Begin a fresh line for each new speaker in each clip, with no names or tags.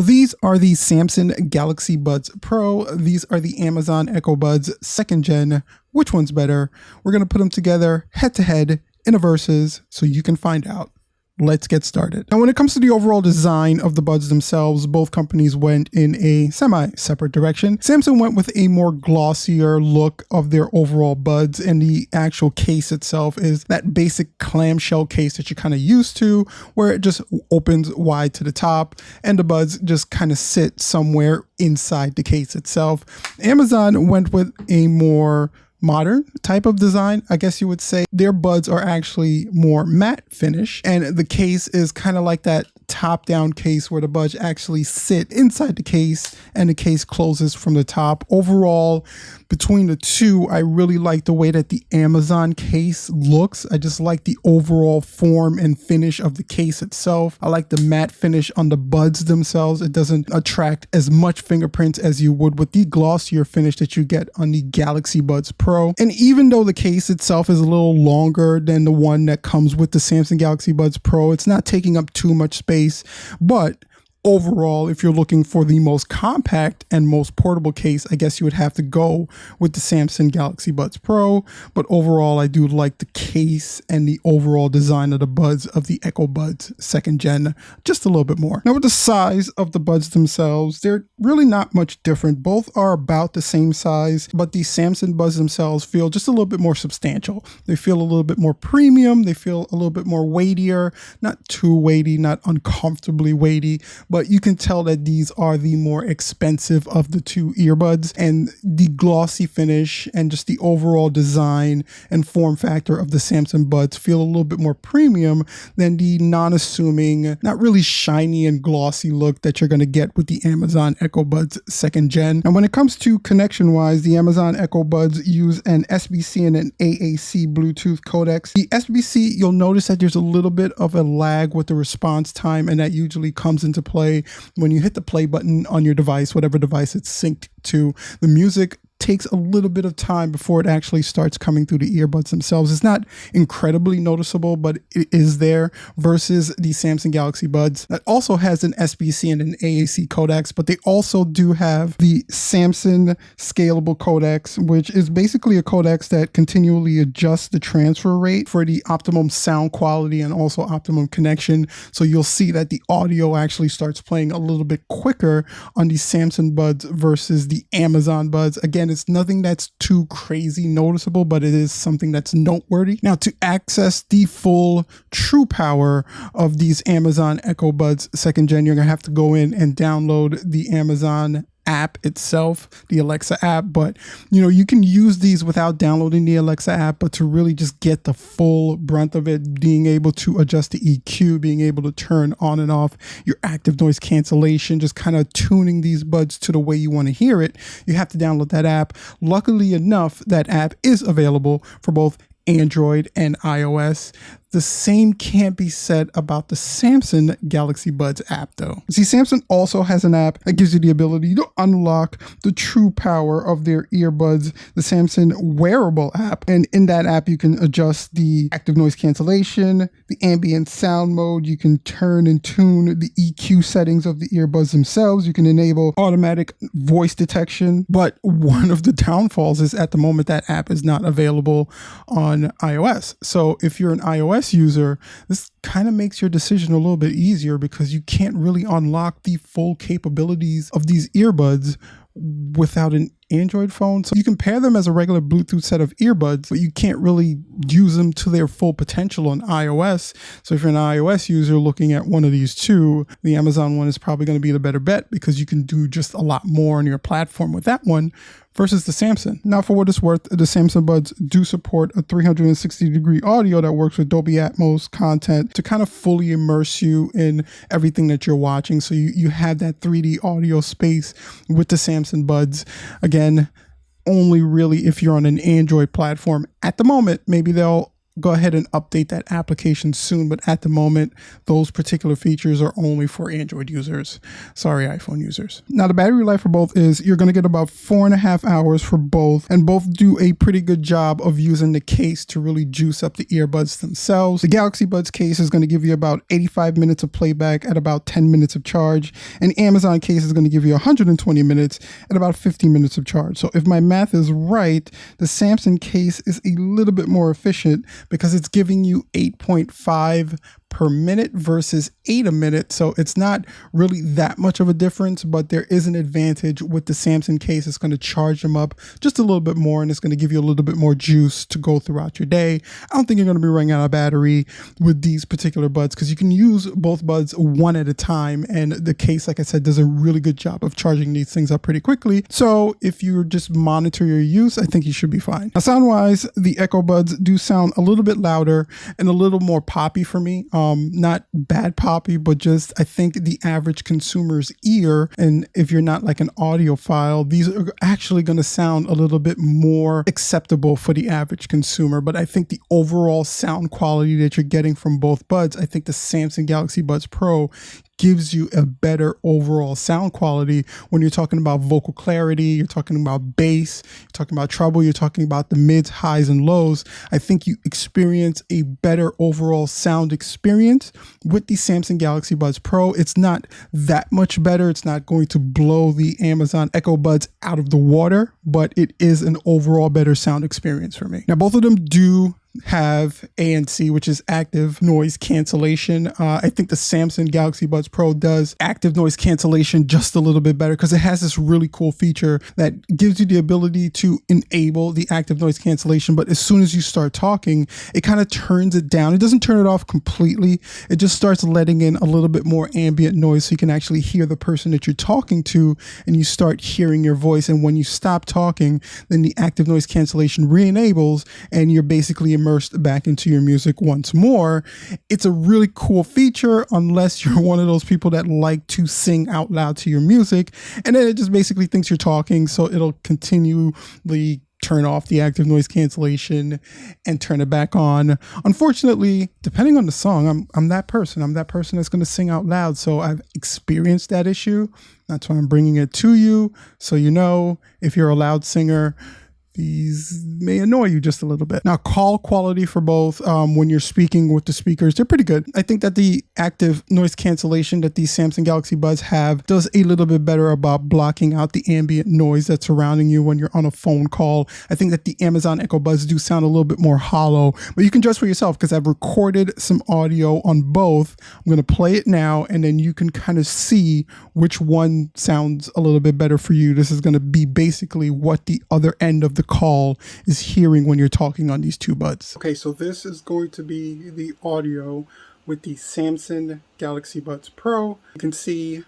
These are the Samsung Galaxy Buds Pro. These are the Amazon Echo Buds 2nd gen. Which one's better? We're going to put them together head to head in a versus so you can find out. Let's get started. Now, when it comes to the overall design of the buds themselves, both companies went in a semi-separate direction. Samsung went with a more glossier look of their overall buds, and the actual case itself is that basic clamshell case that you're kind of used to, where it just opens wide to the top and the buds just kind of sit somewhere inside the case itself. Amazon went with a more modern type of design, I guess you would say. Their buds are actually more matte finish, and the case is kind of like that top-down case where the buds actually sit inside the case and the case closes from the top. Overall, between the two, I really like the way that the Amazon case looks. I just like the overall form and finish of the case itself. I like the matte finish on the buds themselves. It doesn't attract as much fingerprints as you would with the glossier finish that you get on the Galaxy Buds Pro. And even though the case itself is a little longer than the one that comes with the Samsung Galaxy Buds Pro, it's not taking up too much space. But overall, if you're looking for the most compact and most portable case, I guess you would have to go with the Samsung Galaxy Buds Pro. But overall, I do like the case and the overall design of the buds of the Echo Buds 2nd gen just a little bit more. Now, with the size of the buds themselves, they're really not much different. Both are about the same size, but the Samsung buds themselves feel just a little bit more substantial. They feel a little bit more premium. They feel a little bit more weightier, not too weighty, not uncomfortably weighty, but you can tell that these are the more expensive of the two earbuds, and the glossy finish and just the overall design and form factor of the Samsung buds feel a little bit more premium than the non-assuming, not really shiny and glossy look that you're going to get with the Amazon Echo Buds 2nd gen. And when it comes to connection wise, the Amazon Echo Buds use an SBC and an AAC Bluetooth codecs. The SBC, you'll notice that there's a little bit of a lag with the response time, and that usually comes into play when you hit the play button on your device, whatever device it's synced to. The music takes a little bit of time before it actually starts coming through the earbuds themselves. It's not incredibly noticeable, but it is there, versus the Samsung Galaxy Buds that also has an SBC and an AAC codecs, but they also do have the Samsung scalable codecs, which is basically a codecs that continually adjusts the transfer rate for the optimum sound quality and also optimum connection. So you'll see that the audio actually starts playing a little bit quicker on the Samsung Buds versus the Amazon Buds. Again, it's nothing that's too crazy noticeable, but it is something that's noteworthy. Now, to access the full true power of these Amazon Echo Buds 2nd gen, you're gonna have to go in and download the Amazon app itself, the Alexa app. But you can use these without downloading the Alexa app, but to really just get the full brunt of it, being able to adjust the EQ, being able to turn on and off your active noise cancellation, just kind of tuning these buds to the way you want to hear it, you have to download that app. Luckily enough, that app is available for both Android and iOS. The same can't be said about the Samsung Galaxy Buds app though. See, Samsung also has an app that gives you the ability to unlock the true power of their earbuds, the Samsung wearable app. And in that app, you can adjust the active noise cancellation, the ambient sound mode. You can turn and tune the EQ settings of the earbuds themselves. You can enable automatic voice detection. But one of the downfalls is at the moment that app is not available on iOS. So if you're an iOS user, this kind of makes your decision a little bit easier, because you can't really unlock the full capabilities of these earbuds without an Android phone. So you can pair them as a regular Bluetooth set of earbuds, but you can't really use them to their full potential on iOS. So if you're an iOS user looking at one of these two, the Amazon one is probably going to be the better bet, because you can do just a lot more on your platform with that one versus the Samsung. Now, for what it's worth, the Samsung Buds do support a 360-degree audio that works with Dolby Atmos content to kind of fully immerse you in everything that you're watching. So you have that 3D audio space with the Samsung Buds. Again, only really if you're on an Android platform at the moment. Maybe they'll go ahead and update that application soon, but at the moment, those particular features are only for Android users. Sorry, iPhone users. Now, the battery life for both is you're going to get about 4.5 hours for both, and both do a pretty good job of using the case to really juice up the earbuds themselves. The Galaxy Buds case is going to give you about 85 minutes of playback at about 10 minutes of charge, and Amazon case is going to give you 120 minutes at about 50 minutes of charge. So if my math is right, the Samsung case is a little bit more efficient because it's giving you 8.5 per minute versus 8 a minute. So it's not really that much of a difference, but there is an advantage with the Samsung case. It's going to charge them up just a little bit more, and it's going to give you a little bit more juice to go throughout your day. I don't think you're going to be running out of battery with these particular buds because you can use both buds one at a time, and the case, like I said, does a really good job of charging these things up pretty quickly. So if you just monitor your use, I think you should be fine. Now, sound-wise, the Echo Buds do sound a little bit louder and a little more poppy for me. Not bad poppy, but just I think the average consumer's ear, and if you're not like an audiophile, these are actually going to sound a little bit more acceptable for the average consumer. But I think the overall sound quality that you're getting from both buds, I think the Samsung Galaxy Buds Pro gives you a better overall sound quality when you're talking about vocal clarity, you're talking about bass, you're talking about treble, you're talking about the mids, highs, and lows. I think you experience a better overall sound experience with the Samsung Galaxy Buds Pro. It's not that much better. It's not going to blow the Amazon Echo Buds out of the water, but it is an overall better sound experience for me. Now, both of them do have ANC, which is active noise cancellation. I think the Samsung Galaxy Buds Pro does active noise cancellation just a little bit better because it has this really cool feature that gives you the ability to enable the active noise cancellation, but as soon as you start talking, it kind of turns it down. It doesn't turn it off completely. It just starts letting in a little bit more ambient noise so you can actually hear the person that you're talking to, and you start hearing your voice. And when you stop talking, then the active noise cancellation re-enables and you're basically immersed back into your music once more. It's a really cool feature unless you're one of those people that like to sing out loud to your music, and then it just basically thinks you're talking, so it'll continually turn off the active noise cancellation and turn it back on. Unfortunately, depending on the song, I'm that person. I'm that person that's going to sing out loud, so I've experienced that issue. That's why I'm bringing it to you, so you know, if you're a loud singer, these may annoy you just a little bit. Now, call quality for both, when you're speaking with the speakers, they're pretty good. I think that the active noise cancellation that these Samsung Galaxy Buds have does a little bit better about blocking out the ambient noise that's surrounding you when you're on a phone call. I think that the Amazon Echo Buds do sound a little bit more hollow, but you can judge for yourself because I've recorded some audio on both. I'm going to play it now, and then you can kind of see which one sounds a little bit better for you. This is going to be basically what the other end of the call is hearing when you're talking on these two buds. Okay, so this is going to be the audio with the Samsung Galaxy Buds Pro. You can see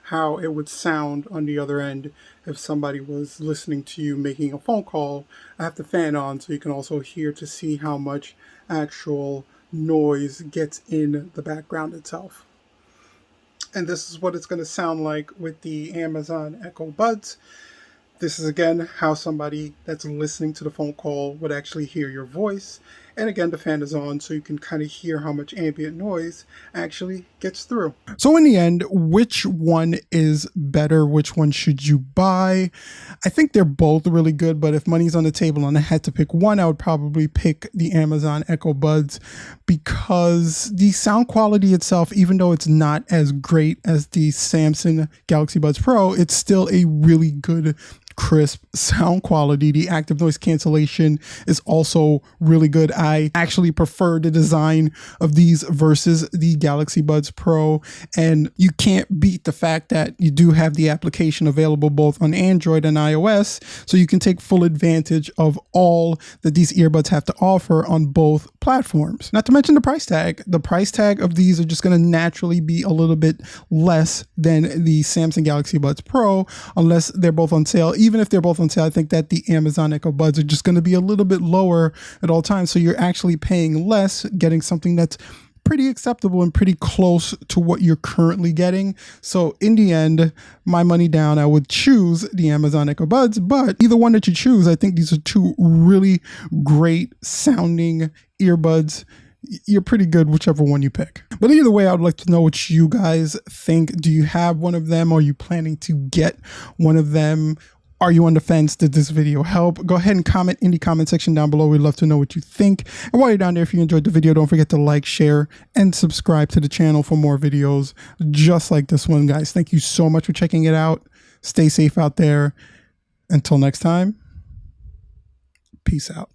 how it would sound on the other end if somebody was listening to you making a phone call. I have the fan on so you can also hear to see how much actual noise gets in the background itself. And this is what it's going to sound like with the Amazon Echo Buds. This is again how somebody that's listening to the phone call would actually hear your voice. And again, the fan is on so you can kind of hear how much ambient noise actually gets through. So in the end, which one is better? Which one should you buy? I think they're both really good, but if money's on the table and I had to pick one, I would probably pick the Amazon Echo Buds because the sound quality itself, even though it's not as great as the Samsung Galaxy Buds Pro, it's still a really good crisp sound quality. The active noise cancellation is also really good. I actually prefer the design of these versus the Galaxy Buds Pro, and you can't beat the fact that you do have the application available both on Android and iOS, so you can take full advantage of all that these earbuds have to offer on both platforms. Not to mention the price tag. The price tag of these are just going to naturally be a little bit less than the Samsung Galaxy Buds Pro unless they're both on sale. Even if they're both on sale, I think that the Amazon Echo Buds are just going to be a little bit lower at all times. So you're actually paying less, getting something that's pretty acceptable and pretty close to what you're currently getting. So in the end, my money down, I would choose the Amazon Echo Buds, but either one that you choose, I think these are two really great sounding earbuds. You're pretty good whichever one you pick. But either way, I would like to know what you guys think. Do you have one of them? Are you planning to get one of them? Are you on the fence? Did this video help? Go ahead and comment in the comment section down below. We'd love to know what you think. And while you're down there, if you enjoyed the video, don't forget to like, share, and subscribe to the channel for more videos just like this one, guys. Thank you so much for checking it out. Stay safe out there. Until next time, peace out.